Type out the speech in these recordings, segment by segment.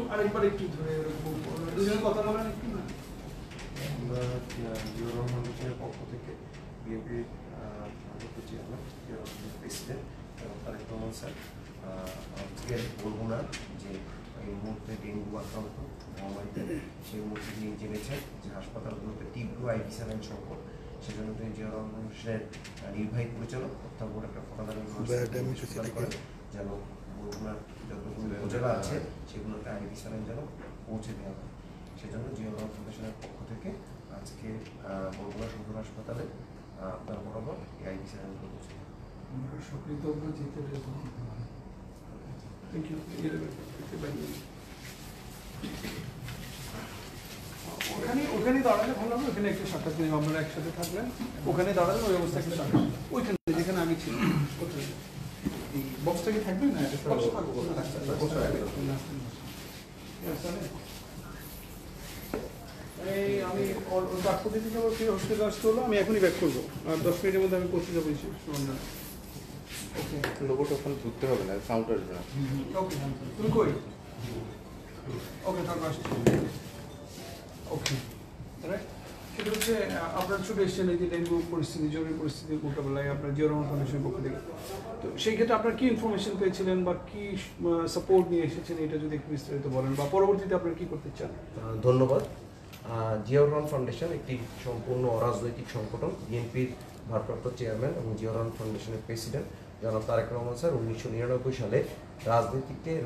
আরেকবার একটু ধরে দুজনে কথা বলেন একটু না। আমরা জিও রহমান হোসেনের পক্ষ থেকে বিএনপির চেয়ারম্যান প্রেসিডেন্ট এবং তারেক রহমান স্যার আজকের বরগুনার যে এই মুহূর্তে ডেঙ্গু আক্রান্ত মহামারীতে সেই মুহূর্তে তিনি জেনেছেন যে হাসপাতালগুলোতে তীব্র আইভি স্যালাইন সংকট, সেজন্য তিনি জিয়া রহমান হোসেনের নির্বাহী পরিচালক অর্থাৎ একটা ফটাদারি করেন যেন বরগুনার যতগুলো উপজেলা আছে সেগুলোতে আইভি স্যালাইন যেন পৌঁছে দেওয়া হয়। সেজন্য জিয়া রহমান ফাউন্ডেশনের পক্ষ থেকে আজকে বরগুনা সদর হাসপাতালে আপনার বরাবর এই আইভি স্যালাইনগুলো পৌঁছে দেওয়া ওখানে দাঁড়ালে ভালো হবে। ওখানে একটু সাক্ষাৎ নেই, আপনারা একসাথে থাকলেন ওখানে দাঁড়ালেন, ওই অবস্থা একটু সাক্ষাৎ ওইখানে যেখানে আমি ছিলাম এই বক্সটা কি থাকবে না? আমি ডাক্তার থেকে হসপিটাল আসতে হলো, আমি এখনই ব্যাক করবো আর 10 মিনিটের মধ্যে আমি পৌঁছে যাবো। ওকে, লোগোটা ওখানে ধরতে হবে না, সাউন্ড আসবে না। ওকে, তুমি কই? ওকে, তারপর আসছি। ওকে, সেটা হচ্ছে আপনার ছুটে এসেছেন এই যে ডেঙ্গু পরিস্থিতি, জরুরি পরিস্থিতির মোকাবেলায় আপনার জিয়া রহমান ফাউন্ডেশনের পক্ষ থেকে। তো সেই ক্ষেত্রে আপনার কি ইনফরমেশন পেয়েছিলেন বা কি সাপোর্ট নিয়ে এসেছেন, এটা যদি একটু বিস্তারিত বলেন বা পরবর্তীতে আপনারা কি করতে চান? ধন্যবাদ। জিয়া রহমান ফাউন্ডেশন একটি সম্পূর্ণ অরাজনৈতিক সংগঠন। বিএনপির ভারপ্রাপ্ত চেয়ারম্যান এবং জিয়া রহমান ফাউন্ডেশনের প্রেসিডেন্ট জনাব তারেক রহমান স্যার 1999 সালে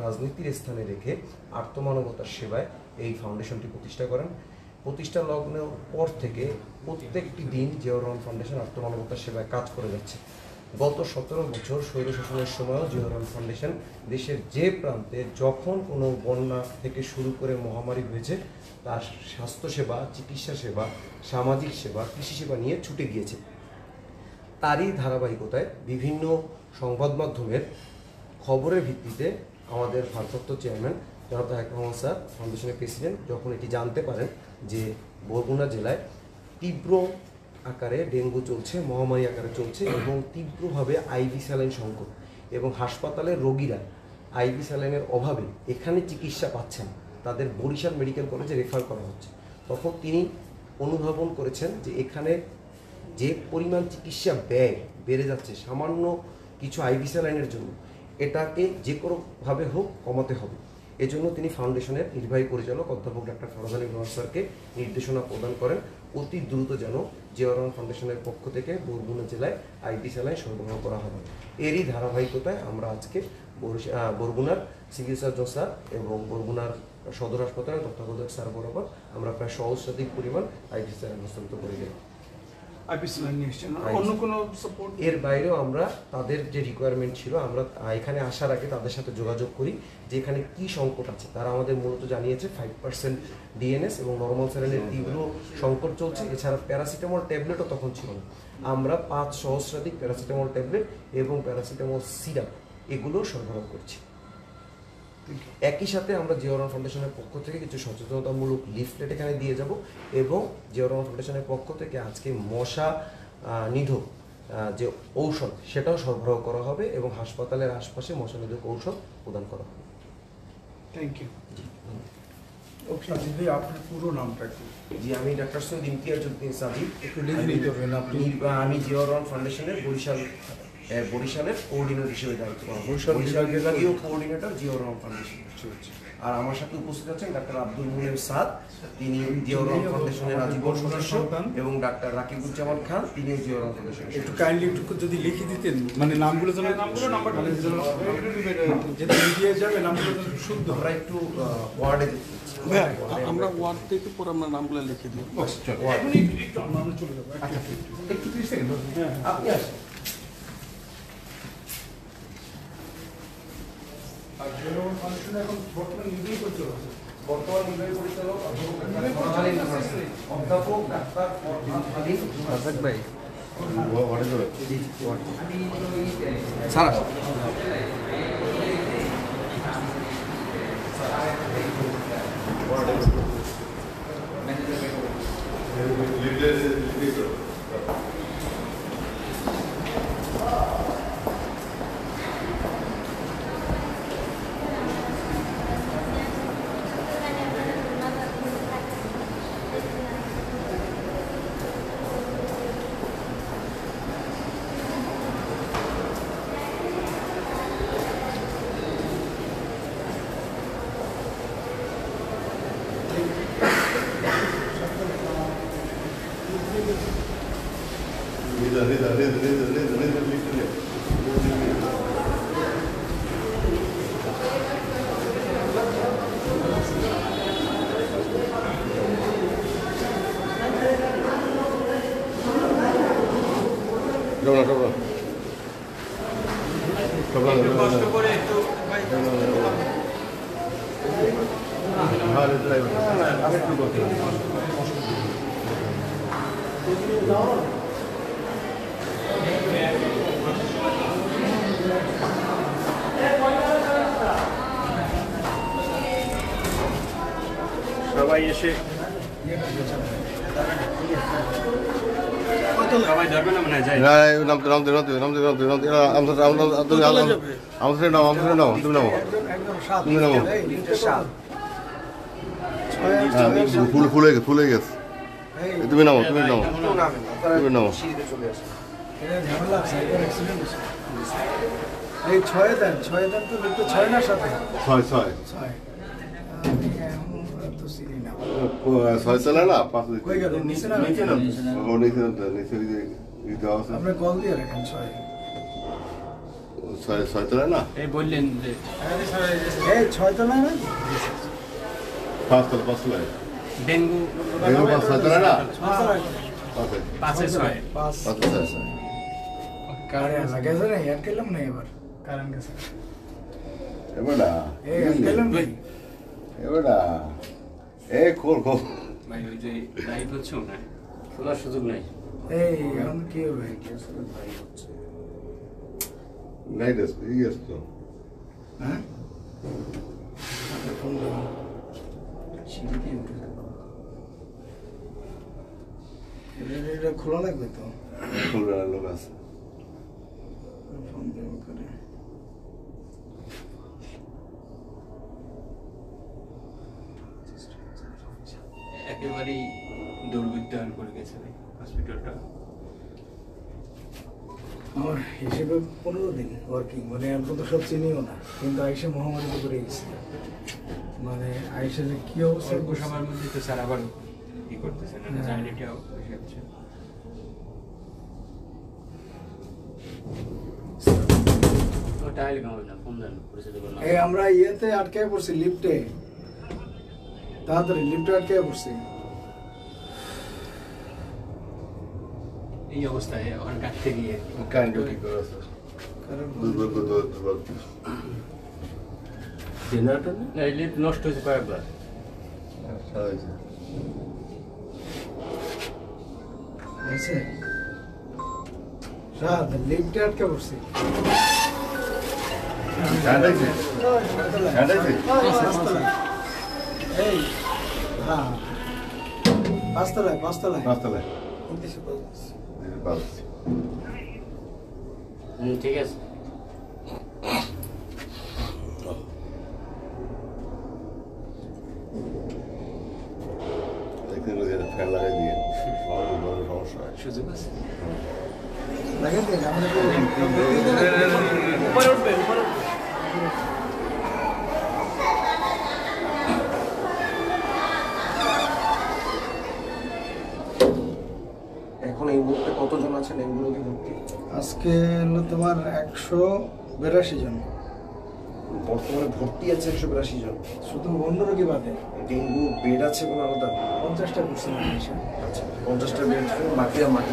রাজনীতির স্থানে রেখে আর্তমানবতার সেবায় এই ফাউন্ডেশনটি প্রতিষ্ঠা করেন। প্রতিষ্ঠা লগ্নের পর থেকে প্রত্যেকটি দিন জিয়া রহমান ফাউন্ডেশন আর্তমানবতার সেবায় কাজ করে যাচ্ছে। গত 17 বছর স্বৈরশাসনের সময়ও জিয়া রহমান ফাউন্ডেশন দেশের যে প্রান্তে যখন কোনো বন্যা থেকে শুরু করে মহামারী হয়েছে তার স্বাস্থ্যসেবা, চিকিৎসা সেবা, সামাজিক সেবা, কৃষি সেবা নিয়ে ছুটে গিয়েছে। তারই ধারাবাহিকতায় বিভিন্ন সংবাদ মাধ্যমের খবরের ভিত্তিতে আমাদের ভারপ্রাপ্ত চেয়ারম্যান জনাব তারেক রহমান স্যার ফাউন্ডেশনের প্রেসিডেন্ট যখন এটি জানতে পারেন যে বরগুনা জেলায় তীব্র আকারে ডেঙ্গু চলছে, মহামারী আকারে চলছে এবং তীব্রভাবে আইভি স্যালাইন সংকট এবং হাসপাতালের রোগীরা আইভি স্যালাইনের অভাবে এখানে চিকিৎসা পাচ্ছেন, তাদের বরিশাল মেডিকেল কলেজে রেফার করা হচ্ছে, তখন তিনি অনুধাবন করেছেন যে এখানে যে পরিমাণ চিকিৎসা ব্যয় বেড়ে যাচ্ছে সামান্য কিছু আইভি স্যালাইনের জন্য, এটাকে যে কোনোভাবে হোক কমাতে হবে। এজন্য তিনি ফাউন্ডেশনের নির্বাহী পরিচালক অধ্যাপক ডাক্তার ফরহাদ আলী স্যারকে নির্দেশনা প্রদান করেন অতি দ্রুত যেন জিয়া রহমান ফাউন্ডেশনের পক্ষ থেকে বরগুনা জেলায় আইভি স্যালাইন সরবরাহ করা হবে। এরই ধারাবাহিকতায় আমরা আজকে বরগুনার সিভিল সার্জন স্যার এবং বরগুনার সদর হাসপাতালের তত্ত্বাবধায়ক স্যার বরাবর আমরা প্রায় সহস্রাধিক পরিমাণ আইভি স্যালাইন হস্তান্তর করে দিই। এর বাইরেও আমরা তাদের যে রিকোয়ারমেন্ট ছিল, আমরা এখানে আসার আগে তাদের সাথে যোগাযোগ করি যে এখানে কি সংকট আছে। তারা আমাদের মূলত জানিয়েছে 5% ডিএনএস এবং নর্মাল স্যালাইনের তীব্র সংকট চলছে। এছাড়া প্যারাসিটামল ট্যাবলেটও তখন ছিল না। আমরা 5 সহস্রাধিক প্যারাসিটামল ট্যাবলেট এবং প্যারাসিটামল সিরাপ এগুলো সরবরাহ করছি। একই সাথে আমরা জিয়া রহমান ফাউন্ডেশনের পক্ষ থেকে কিছু সচেতনতামূলক লিফলেট এখানে দিয়ে যাব এবং জিয়া রহমান ফাউন্ডেশনের পক্ষ থেকে আজকে মশা নিধক যে ঔষধ সেটাও সরবরাহ করা হবে এবং হাসপাতালের আশপাশে মশা নিধক ঔষধ প্রদান করা হবে। Thank you. ওকে, দিদি আপনার পুরো নামটা কি? জি, আমি ডাক্তার সৈয়দ ইমতিয়াজউদ্দিন সাদিক। আমি জিয়া রহমান ফাউন্ডেশনের বরিশালের কোঅর্ডিনেটর হিসেবে দায়িত্ব পালন করছি। বরিশাল বিভাগীয় কোঅর্ডিনেটর জিয়া রহমান ফাউন্ডেশন। আর আমার সাথে উপস্থিত আছেন ডাক্তার আব্দুল মুনিম সাদ, তিনি জিয়া রহমান ফাউন্ডেশনের আজীবন সদস্য, এবং ডাক্তার রাকিবুজ্জামান খান, তিনি জিয়া রহমান ফাউন্ডেশনের। একটু কাইন্ডলি একটু যদি লিখে দিতেন, মানে নামগুলো যেন যেটা মিডিয়ায় যাবে নামগুলো যেন শুদ্ধ। আমরা একটু ওয়ার্ডে আমরা ওয়ার্ড থেকে পরে আমরা নামগুলো লিখে দিই। আমরা চলে যাবো একটু 30 সেকেন্ড। হ্যাঁ, আপনি আসেন। এখন বর্তমান নির্বাহী পরিচালক অধ্যাপক ডাক্তার ফরহাদ আলী ভাই স্যার কষ্ট করে একটু ভাই সবাই এসে সবাই ধরবে না মনে হয় যায় ফুলে গেছে তুমি নামো তুমি নামো তুমি নামো এই ছয় দেন তো লিখতে ছয় না সাথে ছয় ছয় ছয় তো সিরি না ছয় চলে না পাঁচ কই গেল নিচে না আপনি কল দিয়ে রাখেন ছয় ছয় ছয় চলে না এই বললেন যে এই ছয় তো না পাঁচ চলে পাঁচ চলে ডেঙ্গু পাঁচ ছয় চলে না পাঁচে ছয় পাঁচ পাঁচ ছয় কারেন্ট লাগাছে না ইয়ার কেলাম না এবার কারেন্ট গেছে এবার না এই ইয়ার কেলাম না এবার না এই খোল খোল ভাই ওই যে লাইভ হচ্ছে না শোনার সুযোগ নাই এই এখন কি হবে নাই দেশ এই গেছে তো হ্যাঁ ফোন দাও এটা খোলা লাগবে তো খুলবে না লোক আছে ফোন দেবো করে একেবারেই দুর্বৃত্তায়ন করে গেছে ভাই হসপিটালটা আমার হিসেবে 15 দিন ওয়ার্কিং মানে এখন তো সব চিনিও না কিন্তু আইসে মহামারীতে পড়ে গেছে মানে আইসে যে কি অবস্থা অল্প সময়ের মধ্যে তো স্যার আবার কি করতেছেন জার্নিটাও বেশি হচ্ছে এই আমরা ইয়েতে আটকে পড়ছি লিফটে তাড়াতাড়ি লিফটে আটকে পড়ছি এই অবস্থায় ওখানে কাটতে গিয়ে কারেন্ট কি করে আছে দুর্বল জেনারেটর এই লিফট নষ্ট হয়েছে কয়েকবার হয়েছে সাত লিফটে আটকে পড়ছি এই হ্যাঁ পাঁচতলায় ঠিক আছে ফ্যান লাগাই দিয়ে সমস্যা হয় সুযোগ আছে লাগাই দিন আমরা উপরে উঠবে এখন এই মুহূর্তে কতজন আছেন এগুলো কি ভর্তি? আজকে হলো তোমার 182 জন বর্তমানে ভর্তি আছে 182 জন। শুধু অন্য রোগী বাদে ডেঙ্গু বেড আছে কোনো আলাদা? 50টা করছে না আচ্ছা 50টা বেড বাকি আর মাটি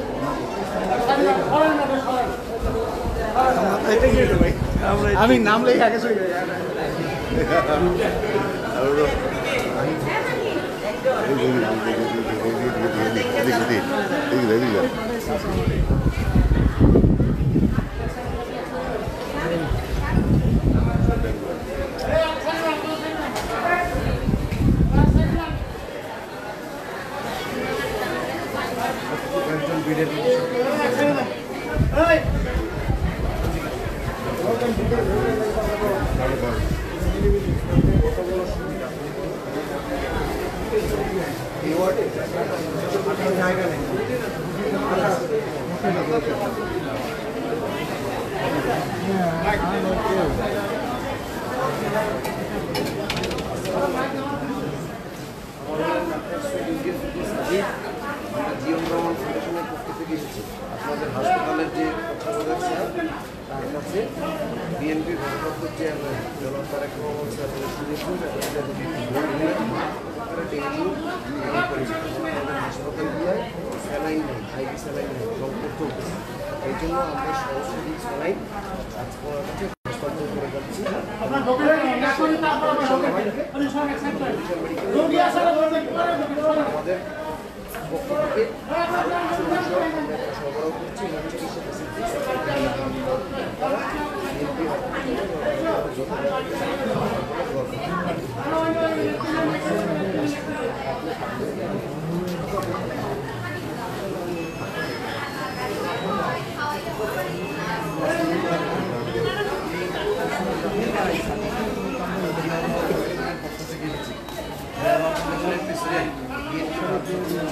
আমি নাম লেখা আগে চলে বিএনপির এর এই ওয়ার্ডে জায়গা নেই। জীবন রহমান ফাউন্ডেশনের পক্ষ থেকে এসেছি আপনাদের হাসপাতালের যে তত্ত্বাবধায়ক স্যার তার কাছে বিএনপির ভারপ্রাপ্ত চেয়ারম্যান জনাব তারেক রহমান স্যার শুনেছেন ডেঙ্গু করেছে আমাদের হাসপাতালগুলোয় স্যালাইন নেই, আইভি স্যালাইন নেই, সংকট চলতেছে। এই জন্য আমরা সরাসরি স্যালাইন আজকে ওনার কাছে হস্তান্তর করে যাচ্ছি। আমাদের পক্ষ থেকে আরও কিছু বিষয় আমরা সরবরাহ করছি এবং চিকিৎসা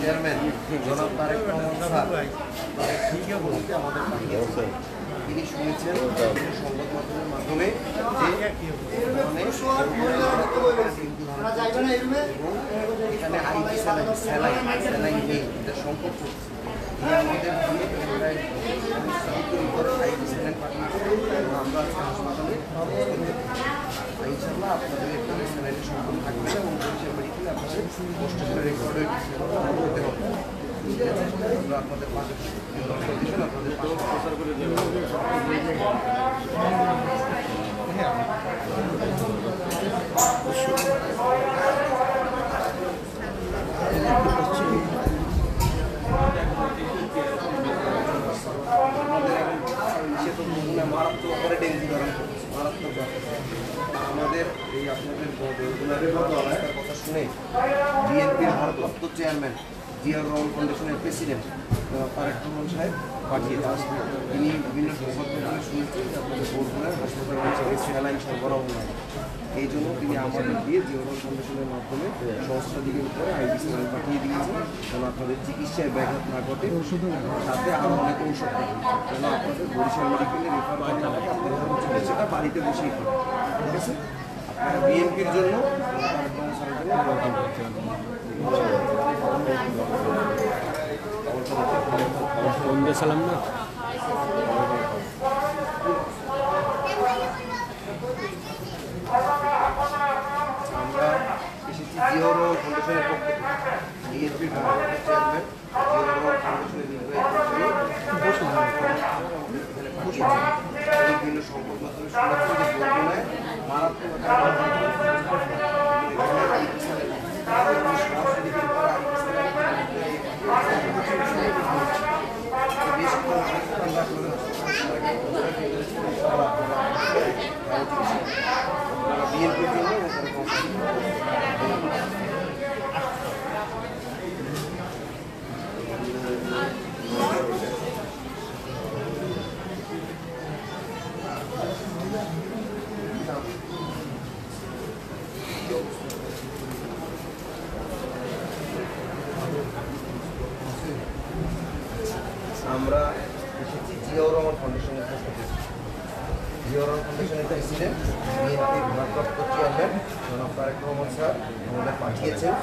চেয়ারম্যান জনাব তারেক রহমান স্যার ঠিকই বলতে আমাদের পাঠিয়েছেন। তিনি শুনেছেন সংবাদ মাধ্যমের মাধ্যমে এখানে আইভি স্যালাইন নেই, এটা সংকট চলছে। আমাদের আইভি স্যালাইন পাঠিয়েছেন এবং আমরা আজকে হাসপাতালে ইনশাআল্লাহ আপনাদের এখানে স্যালাইনের সংকট থাকবে এবং বরিশাল মেডিকেলে আপনাদের কষ্ট করে রেকর্ড করতে হবে। ঠিক আছে, আমরা আপনাদের পাশে আপনাদের প্রচার করে মারাত্মক করে ডেঙ্গু ধারণ করছে, মারাত্মক আমাদের এই আপনাদের অবস্থার কথা শুনে বিএনপির ভারপ্রাপ্ত চেয়ারম্যান জিয়াউর রহমান ফাউন্ডেশনের প্রেসিডেন্ট তারেক রহমান সাহেব পাঠিয়ে আসবেন। তিনি বিভিন্ন সংবাদ মাধ্যমে শুনেছেন যে আপনাদের বরগুনার হাসপাতাল অঞ্চলে স্যালাইন সরবরাহ নয়, এই জন্য তিনি আমাদের দিয়ে জিয়াউর রহমান ফাউন্ডেশনের মাধ্যমে সংস্থা দিকের উপরে আইভি স্যালাইন পাঠিয়ে দিয়েছেন যেন আপনাদের চিকিৎসায় ব্যাঘাত না ঘটে, সাথে আরও অনেক ঔষধ যেন আপনাদের বরিশাল মেডিকেলে রেফার করা না থাকে, আপনাদের চিকিৎসাটা বাড়িতে বসেই করেন। ঠিক আছে, আপনারা বিএনপির জন্য সালাম না আমরা এসেছি জিয়াউর রহমান ফাউন্ডেশনের পক্ষ থেকে বিএনপির ভারপ্রাপ্ত চেয়ারম্যান জিয়াউর রহমান ফাউন্ডেশনের বিভিন্ন সংবাদ মাধ্যমে শুনেছি যে বরগুনায় মারাত্মক বিএনপির জন্য আমরা এসেছি জিয়াউর রহমান ফাউন্ডেশনের পক্ষ থেকে। জিয়াউর রহমান ফাউন্ডেশনের প্রেসিডেন্ট বিএনপির ভারপ্রাপ্ত চেয়ারম্যান জনাব তারেক রহমান স্যার আমাদের পাঠিয়েছেন।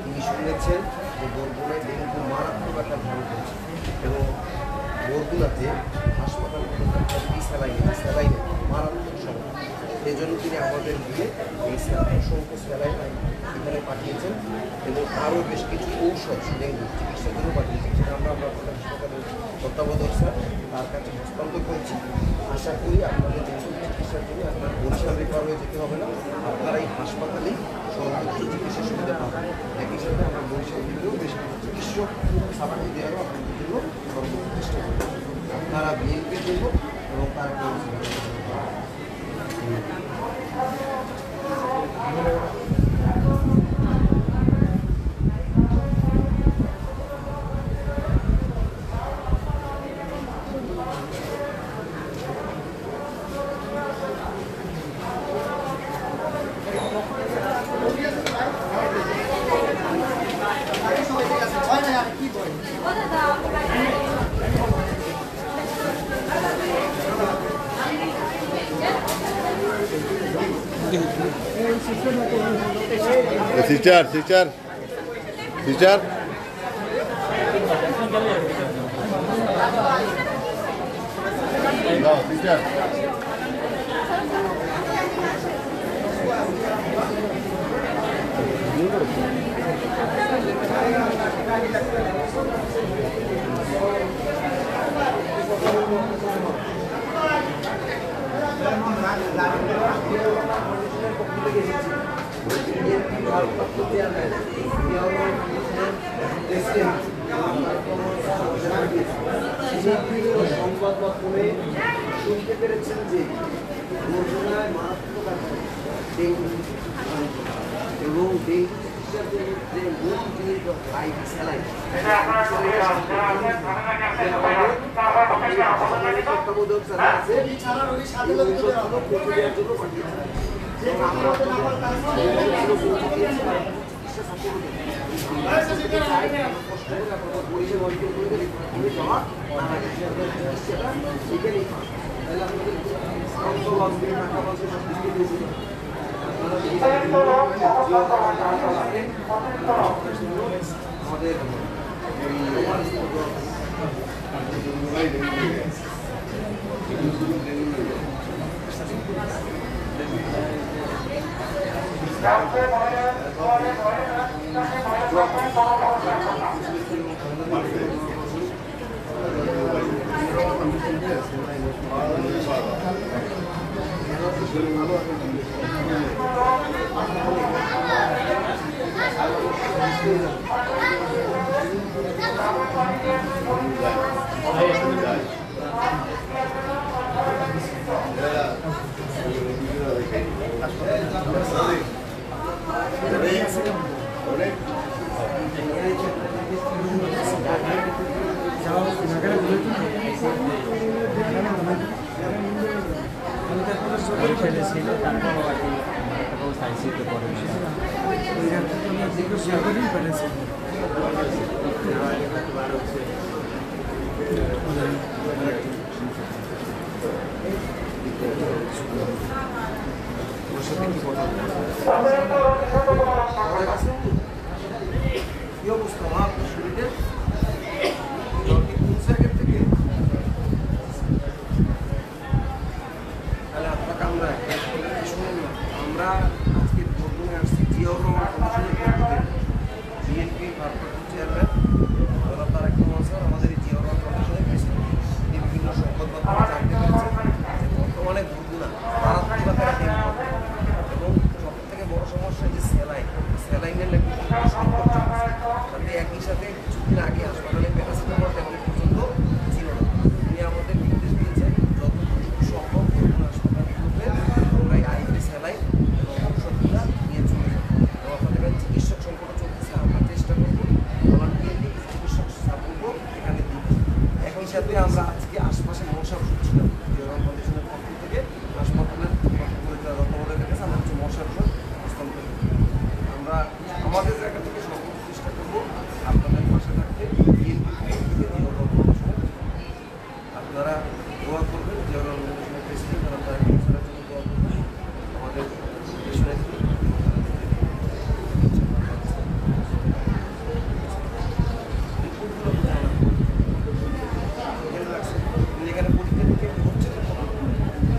তিনি শুনেছেন যে বরগুনায় ডেঙ্গু মারাত্মক আকার ধারণ করেছে এবং বরগুনাতে হাসপাতাল স্যালাইনে মারাত্মক সমস্যা, এই জন্য তিনি আমাদের দিয়ে এই অসংখ্য স্যালাইন এখানে পাঠিয়েছেন এবং আরও বেশ কিছু ঔষধ ডেঙ্গু চিকিৎসার জন্য পাঠিয়েছেন, সেটা আমরা আপনাদের হাসপাতালের তত্ত্বাবধায়ক স্যার তার কাছে হস্তান্তর করেছি। আশা করি আপনাদের ডেঙ্গু চিকিৎসার জন্য আপনার বরিশাল রেফার হয়ে যেতে হবে না, আপনারা এই হাসপাতালেই সর্বোচ্চ চিকিৎসা সুবিধা পাবেন। একই সাথে আমরা বরিশাল দিকেও বেশ কিছু চিকিৎসক সাপোর্ট দেওয়ারও আপনাদের জন্য সর্বোচ্চ চেষ্টা করব। আপনারা বিএনপির জন্য এবং তার টিচার টিচার টিচার টিচার সংবাদ মাধ্যমে শুনতে পেরেছেন যে বরগুনায় মারাত্মক ডেঙ্গু এবং ডেঙ্গু চিকিৎসার জন্য যে মূল জিনিস আইভি স্যালাইন তত্ত্বাবধায়ক যারা আছে প্রক্রিয়ার জন্য কি অবস্থা আপনার শরীরের তাহলে আপনার কামরায় শুনুন না, আমরা আজকে বরগুনায় আসছি জিয়াউর রহমান ফাউন্ডেশনের বিএনপি ভারপ্রাপ্ত চেয়ারম্যান জনাব তারেক রহমান স্যার আমাদের এই জিয়াউর রহমান ফাউন্ডেশনের প্রেসিডেন্ট। তিনি বিভিন্ন সংবাদ মাধ্যমে জানতে পেরেছেন যে বর্তমানে বরগুনা মারাত্মক আকারে ডেঙ্গু এবং সবথেকে বড় সমস্যা যে স্যালাইনের নাকি সংকট চলছে। তাতে একই সাথে কিছুদিন আগে হাসপাতালে প্যারাসিটামল ট্যাবলেট পর্যন্ত ছিল না। তিনি আমাদের নির্দেশ দিয়েছেন যত সম্ভব বরগুনা হাসপাতালগুলোতে আমরা এই আইভি স্যালাইন এবং ঔষধগুলো নিয়ে চলে যাব এবং আপনাদের চিকিৎসক সংকট চলতেছে। আমরা চেষ্টা করব ভলান্টিয়ারলি চিকিৎসক স্থাপনও এখানে দিতে। একই সাথে আমরা আজকে আশপাশে মশার ওষুধ ছিলাম জিয়াউর রহমান ফাউন্ডেশনের পক্ষ থেকে হাসপাতালের তত্ত্বাবধায়কের কাছে আমরা হচ্ছে মশার ওষুধ হস্তান্তর করি। আমরা আমাদের জায়গা থেকে সর্বোচ্চ চেষ্টা করবো আপনাদের পাশে থাকতে। আপনারা দোয়া করবেন জিয়াউর রহমান ফাউন্ডেশনের প্রেসিডেন্ট যারা তারেক রহমান স্যারের জন্য দোয়া করবেন। আমাদের দেশের এখানে পরীক্ষা নিরীক্ষা হচ্ছে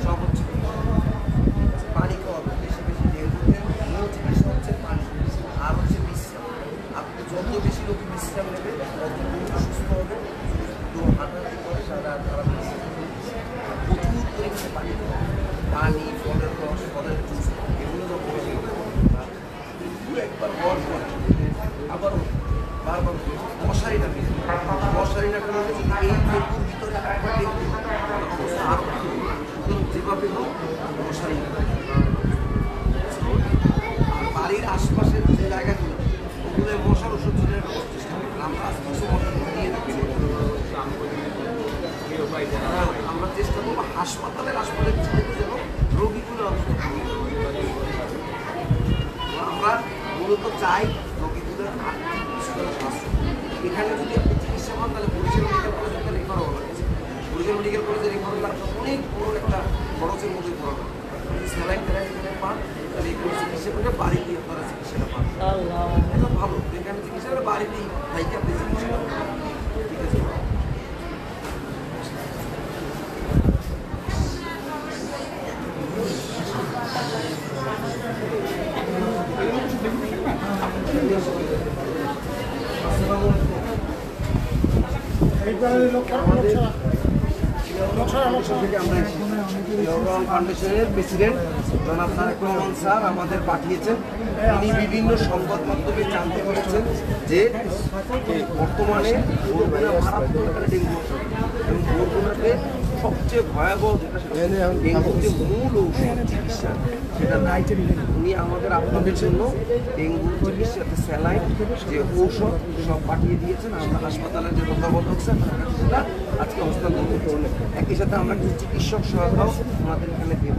সব হচ্ছে পানি খাওয়া বেশি বেশি ডেঙ্গুতে মূল চিকিৎসা হচ্ছে পানি আর হচ্ছে বিশ্রাম। আপনি যত বেশি লোক বিশ্রাম নেবে তত দ্রুত সুস্থ হবে। তো হাঁটাহাঁটি করে সারা প্রচুর পরিমাণে পানি খাওয়া, পানি ফলের রস ফলের জুস এগুলো যখন একবার হওয়ার পর আবারও বারবার মশারি না করলে যদি এই ডেঙ্গুর ভিতরে একবার ডেঙ্গু অবস্থা আরও যেভাবে হোক মশারি বাড়ির আশপাশের যে জায়গাগুলো ওগুলো মশার ওষুধ চলে চেষ্টা করি। আমরা কিছু মশার দিয়ে দিচ্ছি। আমরা চেষ্টা করবো হাসপাতালের যেন রোগীগুলো আমরা মূলত চাই রোগীগুলোর আর্থিক কিছুটা স্বাস্থ্য। এখানে যদি আপনি চিকিৎসা পান তাহলে বরিশাল মেডিকেল কলেজে একটা রেফার হওয়া লাগছে। বরিশাল মেডিকেল কলেজে রেফার হলে অনেক বড় একটা খরচের মধ্যে পড়া স্যালাইন এখানে পান তাহলে এখানে চিকিৎসা করে বাড়িতেই আপনারা চিকিৎসাটা পাবেন। এটা ভালো, এখানে চিকিৎসা করে বাড়িতেই তাইকে আপনি চিকিৎসাটা পাবেন। ঠিক আছে। ফাউন্ডেশনের প্রেসিডেন্ট জনাব তারেক রহমান স্যার আমাদের পাঠিয়েছেন। তিনি বিভিন্ন সংবাদ মাধ্যমে জানতে পেরেছেন যে বর্তমানে বরগুনা মারাত্মক একটা ডেঙ্গু এবং বরগুনাতে সবচেয়ে ভয়াবহ যেটা ডেঙ্গুর যে মূল ঔষধ চিকিৎসা সেটা নাই। উনি আমাদের আপনাদের জন্য ডেঙ্গুর চিকিৎসাতে স্যালাইন যে ঔষধ সব পাঠিয়ে দিয়েছেন। আমরা হাসপাতালের যে তত্ত্বাবধায়ক স্যার সেটা আজকে হস্তান্তর করছি। একই সাথে আমরা কিছু চিকিৎসক সহায়তাও আমাদের এখানে দেব।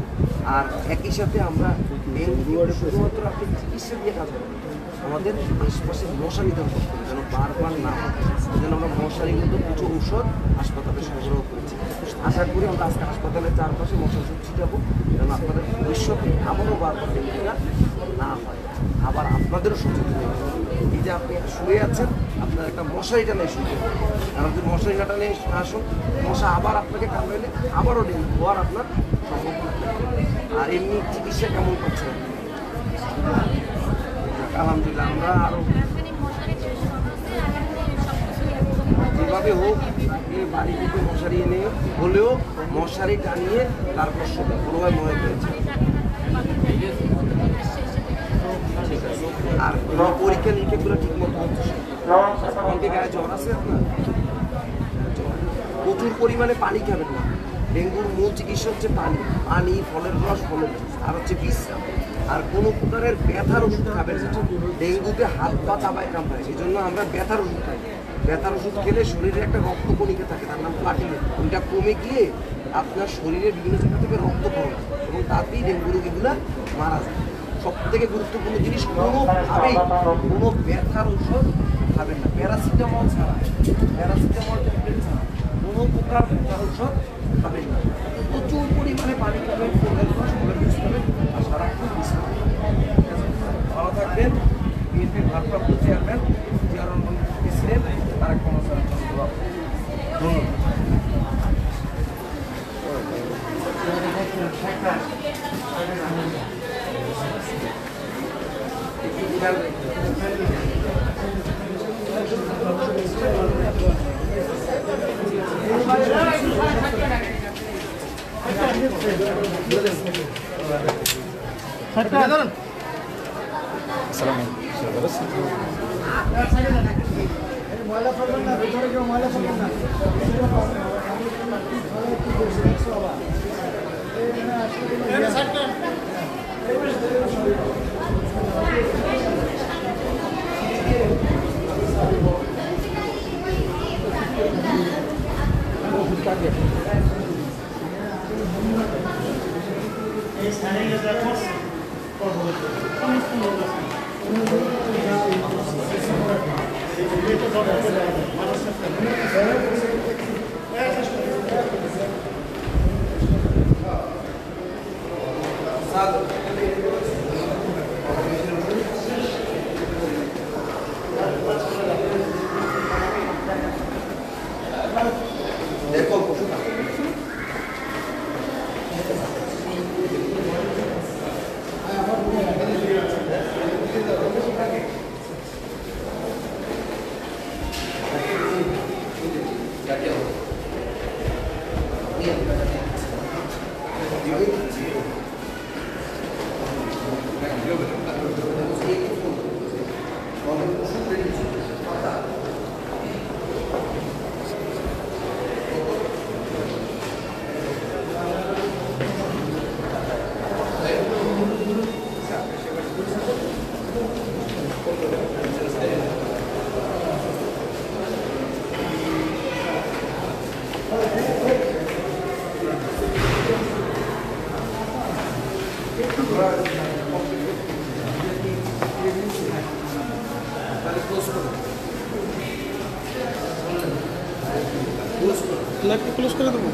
আর একই সাথে আমরা ডেঙ্গু শুধুমাত্র আপনি চিকিৎসা দিয়ে কাজ করবেন, আমাদের আশপাশে মশারি দেওয়া করতে হবে যেন বারবার না হয়। এই জন্য আমরা মশারিগুলো কিছু ঔষধ হাসপাতালে সংগ্রহ করেছি। আশা করি আমরা আজকে হাসপাতালের চারপাশে মশা ওষুধ ছিটাবো যেন আপনাদের ভবিষ্যতে আবারও বারবার ডেঙ্গুটা না হয়। আবার আপনাদেরও সচেতন হয়ে যাবে। এই যে আপনি শুয়ে আছেন, আপনার একটা মশারি টানে শুয়ে, কারণ যদি মশারি না টানে আসুন মশা আবার আপনাকে কামড়াইলে আবারও ডেঙ্গু হওয়ার আপনার সম্ভাবনা থাকে। আর এমনি চিকিৎসা কেমন করছেন? আলহামদুলিল্লাহ আমরা আরও যেভাবে হোক এই বাড়ি থেকে মশারি এনে হলেও মশারি টানিয়ে তারপর শোবে কোনোভাবে মনে করেছে। ঠিক আছে। আর পরীক্ষা নিরীক্ষাগুলো ঠিক মতো হচ্ছে। অনেকে গায়ে জ্বর আছে আপনার? প্রচুর পরিমাণে পানি খাবেন না। ডেঙ্গুর মূল চিকিৎসা হচ্ছে পানি, পানি, ফলের রস, ফলের রস, আর হচ্ছে বিশ্রাম। আর কোনো প্রকারের ব্যথার ওষুধ খাবেন না। ডেঙ্গুতে হাত পা চাবায় কামড়ায়, এই জন্য আমরা ব্যথার ওষুধ খাই। ব্যথার ওষুধ খেলে শরীরে একটা রক্তকণিকা থাকে, তার নাম প্লাটিলেট। ওইটা কমে গিয়ে আপনার শরীরের বিভিন্ন জায়গা থেকে রক্ত পড়ে এবং তাতেই ডেঙ্গু রোগীগুলো মারা যায়। সব থেকে গুরুত্বপূর্ণ জিনিস, কোনোভাবেই কোনো ব্যথার ওষুধ খাবেন না, প্যারাসিটামল ছাড়া, প্যারাসিটামল ট্যাবলেট ছাড়া কোনো প্রকার ব্যথার ওষুধ খাবেন না। প্রচুর পরিমাণে পানি খাবেন, ফলের রস, ফলের রস খাবেন, আর সারাক্ষণ বিশ্রাম নেবেন। ঠিক আছে? ভালো থাকবেন। বিএনপির ভারপ্রাপ্ত chairman Zia Rahman president Tarique Rahman sir, ধন্যবাদ। ময়লা ফেলবেন না, ভেতরে কেউ ময়লা ফেলবেন না। দেখো পশু ক্লোজ করে দেবো।